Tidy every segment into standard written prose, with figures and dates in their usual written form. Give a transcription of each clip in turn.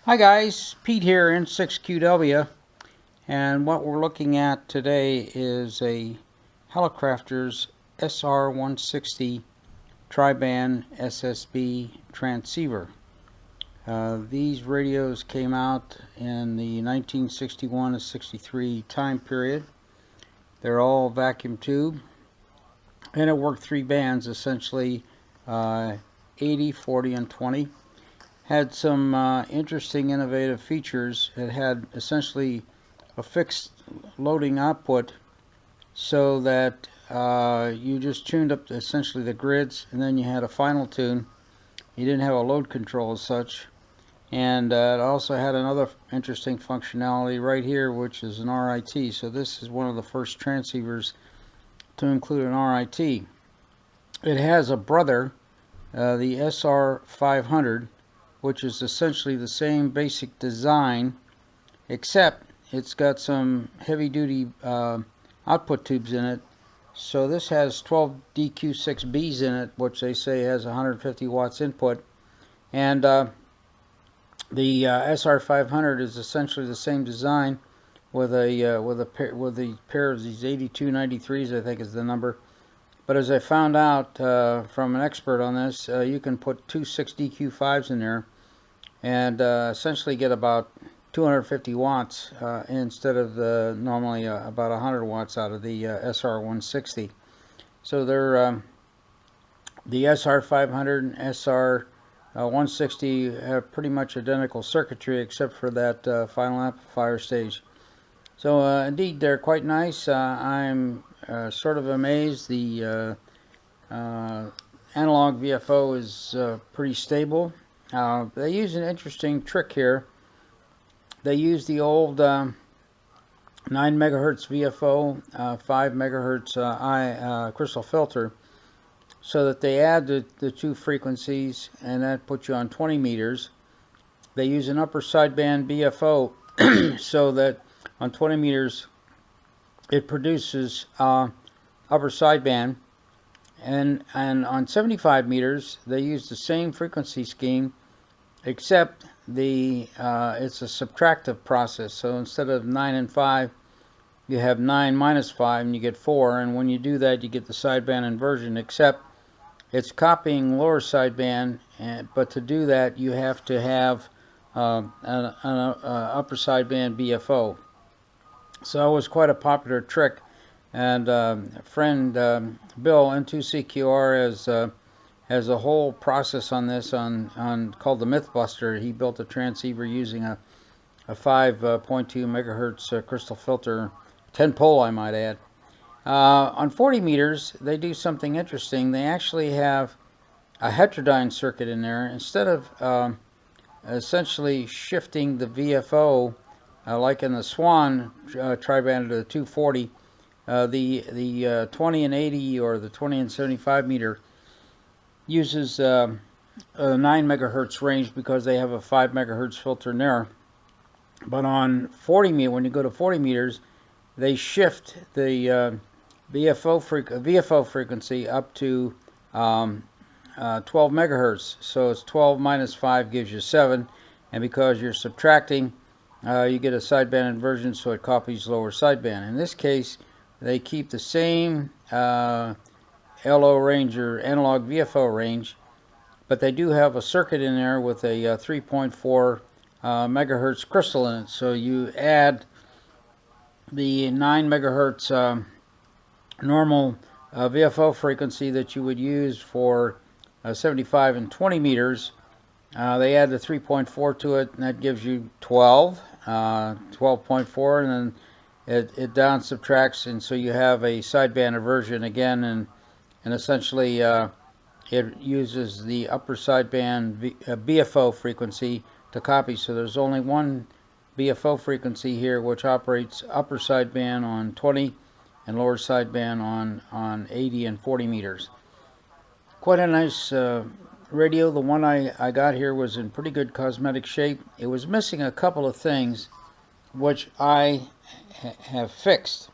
Hi guys, Pete here, N6QW, and what we're looking at today is a hallicrafters SR-160 tri-band SSB transceiver. These radios came out in the 1961 to 63 time period. They're all vacuum tube, and it worked three bands, essentially 80, 40, and 20. Had some interesting innovative features. It had essentially a fixed loading output so that you just tuned up essentially the grids, and then you had a final tune. You didn't have a load control as such, and it also had another interesting functionality right here, which is an RIT. So this is one of the first transceivers to include an RIT. It has a brother, the SR-500, which is essentially the same basic design, except it's got some heavy-duty output tubes in it. So this has 12 DQ6Bs in it, which they say has 150 watts input. And the SR-500 is essentially the same design with a pair of these 8293s, I think is the number. But as I found out from an expert on this, you can put two 6DQ5s in there and essentially get about 250 watts instead of the normally about 100 watts out of the SR-160. So they're the SR-500 and SR-160 have pretty much identical circuitry except for that final amplifier stage. So indeed, they're quite nice. I'm sort of amazed. The analog VFO is pretty stable. They use an interesting trick here. They use the old 9 megahertz VFO, 5 megahertz crystal filter, so that they add the two frequencies, and that puts you on 20 meters. They use an upper sideband BFO so that on 20 meters it produces upper sideband, and on 75 meters they use the same frequency scheme, except it's a subtractive process. So instead of 9 and 5, you have 9 minus 5 and you get 4, and when you do that you get the sideband inversion, except it's copying lower sideband, but to do that you have to have an upper sideband BFO. So it was quite a popular trick, and friend Bill N2CQR has a whole process on this called the Mythbuster. He built a transceiver using a 5.2 megahertz crystal filter, 10 pole I might add. On 40 meters they do something interesting. They actually have a heterodyne circuit in there. Instead of essentially shifting the VFO like in the Swan tri-band to the 240, the 20 and 80 or the 20 and 75 meter uses a 9 megahertz range because they have a 5 megahertz filter in there. But on 40 meter, when you go to 40 meters, they shift the VFO frequency up to 12 megahertz. So it's 12 minus 5 gives you 7, and because you're subtracting, you get a sideband inversion, so it copies lower sideband. In this case, they keep the same LO range or analog VFO range, but they do have a circuit in there with a 3.4 megahertz crystal in it. So you add the 9 megahertz normal VFO frequency that you would use for 75 and 20 meters. They add the 3.4 to it, and that gives you 12, 12.4, and then it down subtracts, and so you have a sideband inversion again, and essentially it uses the upper sideband BFO frequency to copy. So there's only one BFO frequency here which operates upper sideband on 20 and lower sideband on 80 and 40 meters. Quite a nice radio. The one I got here was in pretty good cosmetic shape. It was missing a couple of things which I have fixed.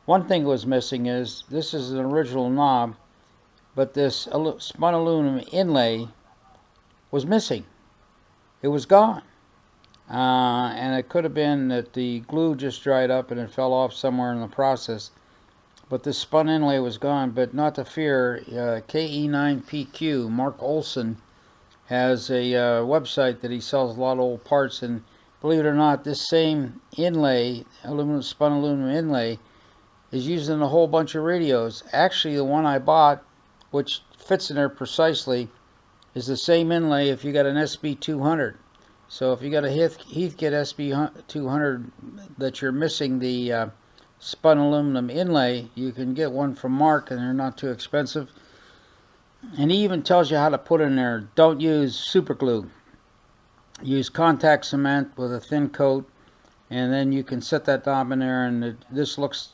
One thing was missing is this is an original knob, but this spun aluminum inlay was missing. it was gone. And it could have been that the glue just dried up and it fell off somewhere in the process. But this spun inlay was gone. But not to fear, KE9PQ, Mark Olson, has a website that he sells a lot of old parts, and believe it or not, this same inlay, spun aluminum inlay, is used in a whole bunch of radios. Actually, the one I bought, which fits in there precisely, is the same inlay if you got an SB200. So if you got a Heathkit SB200 that you're missing the spun aluminum inlay, you can get one from Mark, and they're not too expensive. And he even tells you how to put in there. Don't use super glue. Use contact cement with a thin coat, and then you can set that knob in there, and this looks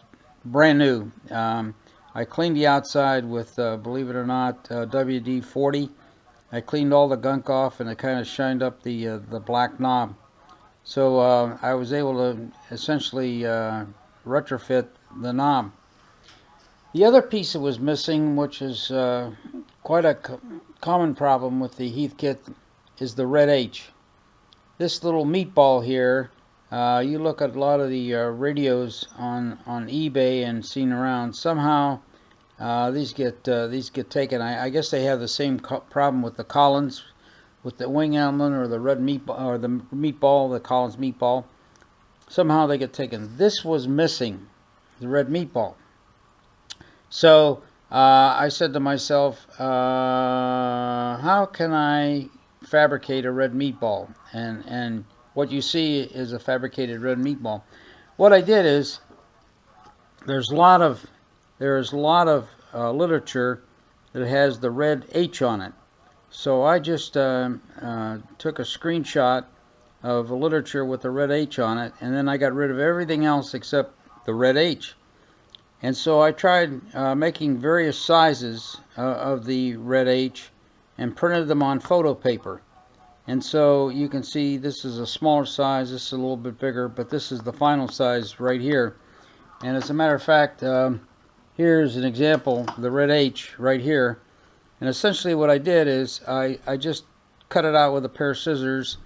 brand new. I cleaned the outside with, believe it or not, WD-40. I cleaned all the gunk off, and I kind of shined up the black knob. So I was able to essentially retrofit the knob. The other piece that was missing, which is quite a common problem with the Heathkit, is the red H. This little meatball here, you look at a lot of the radios on eBay and seen around. Somehow these get taken. I guess they have the same problem with the Collins, with the wing element, or the red meatball, or the meatball, the Collins meatball. Somehow they get taken. This was missing, the red meatball. So I said to myself, how can I fabricate a red meatball? And what you see is a fabricated red meatball. What I did is, there's a lot of literature that has the red H on it. So I just took a screenshot of the literature with the red H on it, and then I got rid of everything else except the red H. And so I tried making various sizes of the red H and printed them on photo paper. And so you can see this is a smaller size, this is a little bit bigger, but this is the final size right here. And as a matter of fact, here's an example, the red H right here. And essentially what I did is I just cut it out with a pair of scissors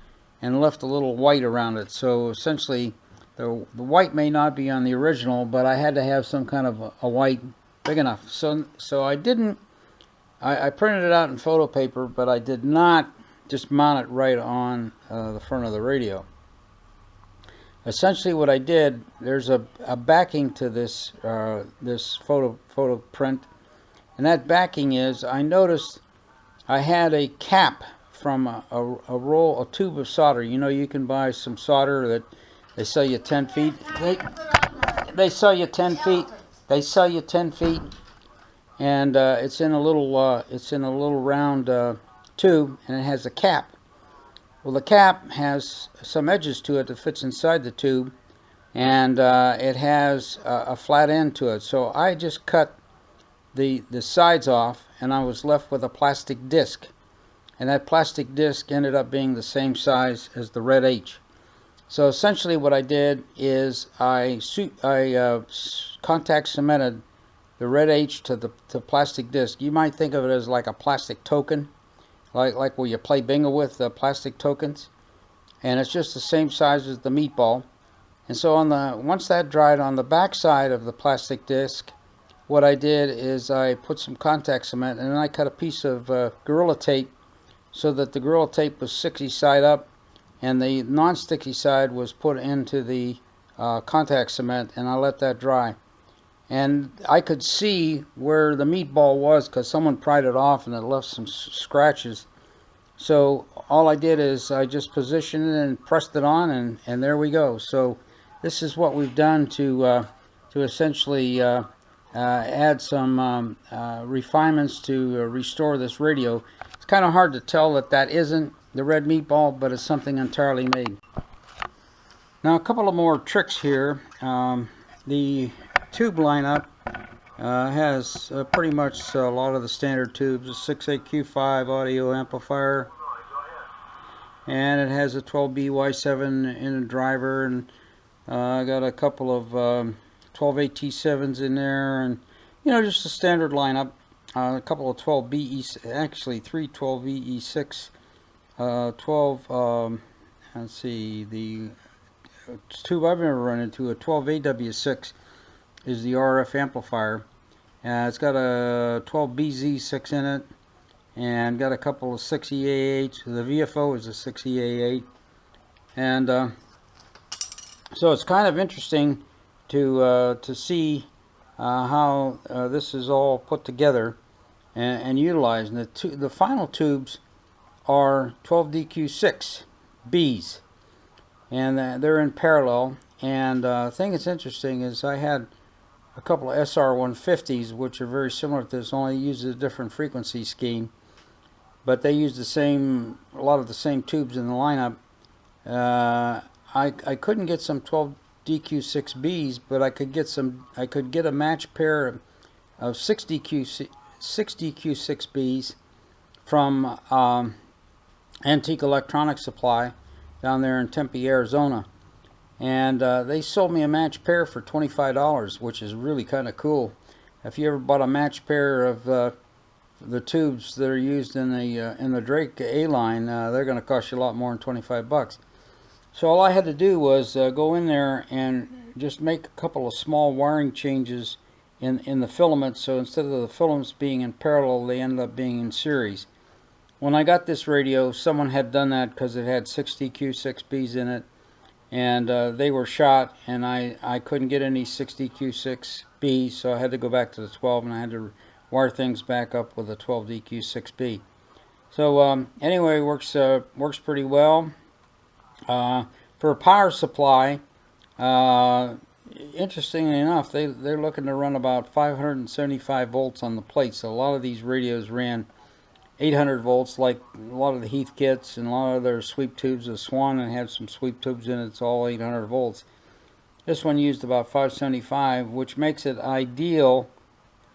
and left a little white around it. So essentially the white may not be on the original, but I had to have some kind of a white big enough. So I didn't, I printed it out in photo paper, but I did not just mount it right on the front of the radio. Essentially what I did, there's a backing to this this photo print, and that backing is, I noticed I had a cap from a tube of solder. You know, you can buy some solder that they sell you 10 feet. They sell you 10 feet. They sell you 10 feet, and it's in a little round tube, and it has a cap. Well, the cap has some edges to it that fits inside the tube, and it has a flat end to it. So I just cut the sides off, and I was left with a plastic disc, and that plastic disc ended up being the same size as the red H. So essentially what I did is I contact cemented the red H to the plastic disc. You might think of it as like a plastic token, like where you play bingo with plastic tokens, and it's just the same size as the meatball. And so once that dried on the back side of the plastic disc, what I did is I put some contact cement, and then I cut a piece of Gorilla Tape so that the Gorilla Tape was 60 side up, and the non-sticky side was put into the contact cement, and I let that dry. And I could see where the meatball was because someone pried it off and it left some scratches. So all I did is I just positioned it and pressed it on, and there we go. So this is what we've done to essentially add some refinements to restore this radio. It's kind of hard to tell that isn't the red meatball, but it's something entirely made. Now a couple of more tricks here. The tube lineup has pretty much a lot of the standard tubes. A 68Q5 audio amplifier, and it has a 12B-Y7 in a driver, and I got a couple of 12AT7s in there, and you know, just a standard lineup. A couple of 12BE, actually 3 12VE6 12, let's see, the tube I've ever run into, a 12 AW6 is the RF amplifier. It's got a 12 BZ6 in it, and got a couple of 6EA8s. The VFO is a 6EA8, and so it's kind of interesting to see how this is all put together and utilized. And the final tubes are 12DQ6 Bs, and they're in parallel. And the thing that's interesting is I had a couple of SR-150s, which are very similar to this, only uses a different frequency scheme, but they use a lot of the same tubes in the lineup. I couldn't get some 12DQ6Bs, but I could get a match pair of 6DQ6Bs from Antique Electronics Supply down there in Tempe, Arizona. And they sold me a match pair for $25, which is really kind of cool. If you ever bought a match pair of the tubes that are used in the Drake A line, they're going to cost you a lot more than 25 bucks. So all I had to do was go in there and just make a couple of small wiring changes in the filaments. So instead of the filaments being in parallel, they ended up being in series. When I got this radio, someone had done that because it had 6DQ6Bs in it, and they were shot, and I couldn't get any 6DQ6Bs, so I had to go back to the 12, and I had to wire things back up with a 12DQ6B. So anyway, works pretty well. For a power supply, interestingly enough, they're looking to run about 575 volts on the plate. So a lot of these radios ran 800 volts, like a lot of the Heath kits and a lot of their sweep tubes. The Swan and had some sweep tubes in it. It's all 800 volts. This one used about 575, which makes it ideal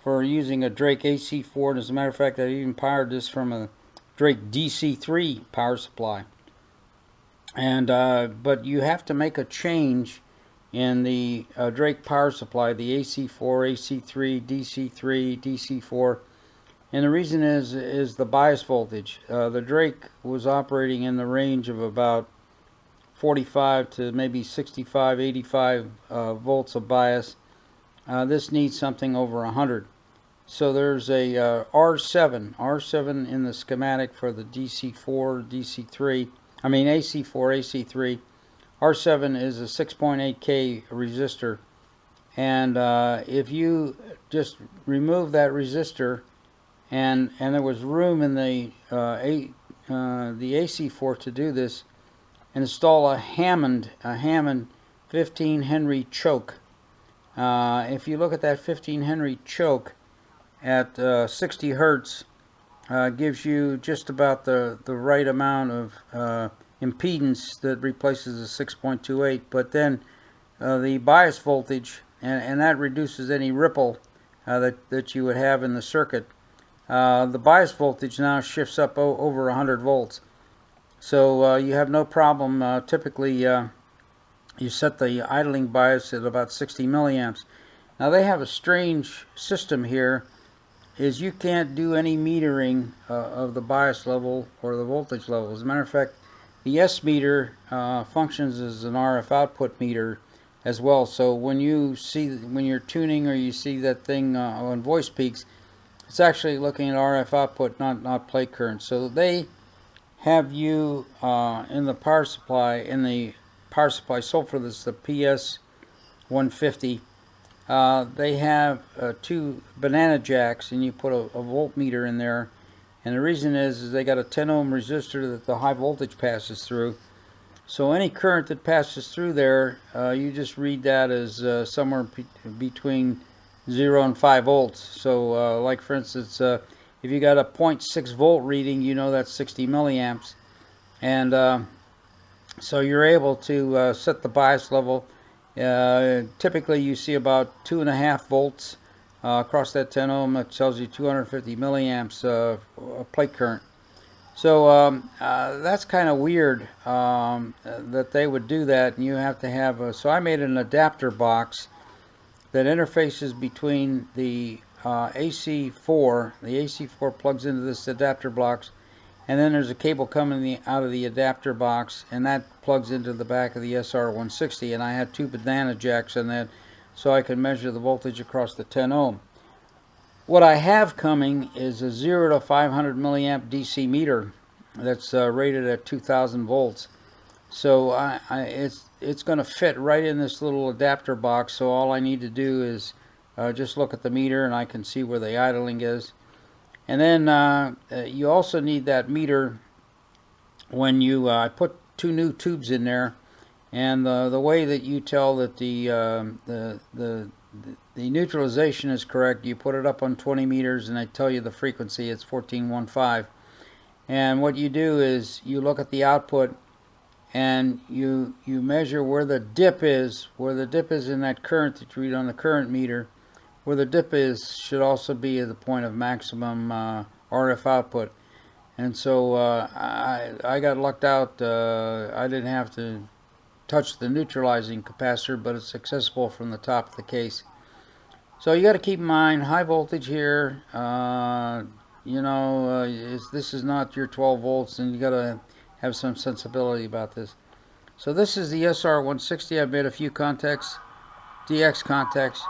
for using a Drake AC4. And as a matter of fact, I even powered this from a Drake DC3 power supply. And but you have to make a change in the Drake power supply, the AC4, AC3, DC3, DC4, and the reason is the bias voltage. The Drake was operating in the range of about 45 to maybe 65, 85 volts of bias. This needs something over 100. So there's a R7 in the schematic for the DC4, DC3. I mean AC4, AC3. R7 is a 6.8K resistor, and if you just remove that resistor, and there was room in the AC4 to do this, and install a Hammond 15 Henry choke. If you look at that 15 Henry choke at 60 Hertz, gives you just about the right amount of impedance that replaces a 6.28, but then the bias voltage, and that reduces any ripple that you would have in the circuit. The bias voltage now shifts up over 100 volts. So you have no problem. Typically, you set the idling bias at about 60 milliamps. Now they have a strange system here, is you can't do any metering of the bias level or the voltage level. As a matter of fact, the S meter functions as an RF output meter as well. So when you're tuning or you see that thing on voice peaks, it's actually looking at RF output, not plate current. So they have you in the power supply sold for this, the PS150. They have two banana jacks, and you put a voltmeter in there, and the reason is they got a 10 ohm resistor that the high voltage passes through. So any current that passes through there, you just read that as somewhere between 0 and 5 volts. So like for instance, if you got a 0.6 volt reading, you know that's 60 milliamps, and so you're able to set the bias level. Typically you see about 2.5 volts across that 10 ohm. That tells you 250 milliamps of plate current. So that's kind of weird that they would do that, and you have to have so I made an adapter box that interfaces between the AC4. The AC4 plugs into this adapter box, and then there's a cable coming out of the adapter box, and that plugs into the back of the SR-160, and I had 2 banana jacks on that so I can measure the voltage across the 10 ohm. What I have coming is a 0 to 500 milliamp DC meter that's rated at 2000 volts. So it's going to fit right in this little adapter box, so all I need to do is just look at the meter and I can see where the idling is. And then you also need that meter when you I put 2 new tubes in there, and the way that you tell that the neutralization is correct, you put it up on 20 meters and I tell you the frequency, it's 1415. And what you do is you look at the output and you measure where the dip is in that current that you read on the current meter. Where the dip is should also be at the point of maximum RF output. And so I got lucked out. I didn't have to touch the neutralizing capacitor, but it's accessible from the top of the case. So you got to keep in mind high voltage here. This is not your 12 volts, and you got to have some sensibility about this. So this is the SR-160. I've made a few contacts, DX contacts.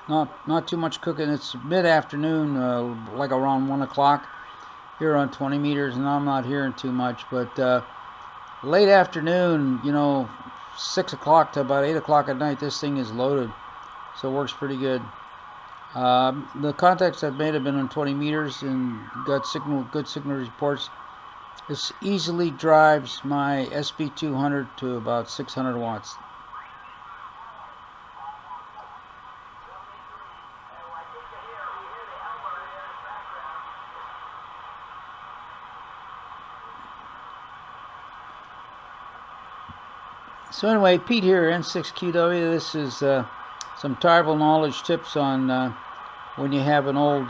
Not too much cooking. It's mid-afternoon, like around 1 o'clock here on 20 meters, and I'm not hearing too much. But late afternoon, 6 o'clock to about 8 o'clock at night, this thing is loaded, so it works pretty good. The contacts I've made have been on 20 meters and got good signal reports. This easily drives my SB200 to about 600 watts. So anyway, Pete here, N6QW. This is some tribal knowledge tips on when you have an old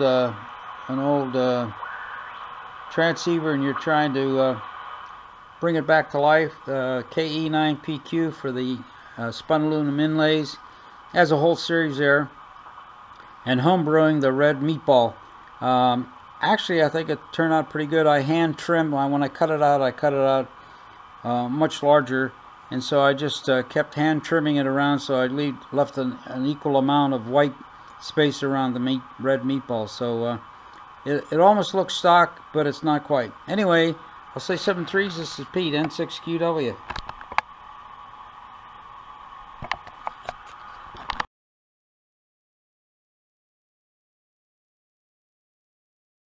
transceiver and you're trying to bring it back to life. KE9PQ for the spun aluminum inlays. Has a whole series there. And homebrewing the Red Meatball. Actually, I think it turned out pretty good. I hand trimmed when I cut it out much larger. And so I just kept hand trimming it around, so I left an equal amount of white space around the red meatball. So it almost looks stock, but it's not quite. Anyway, I'll say 7 threes. This is Pete, N6QW.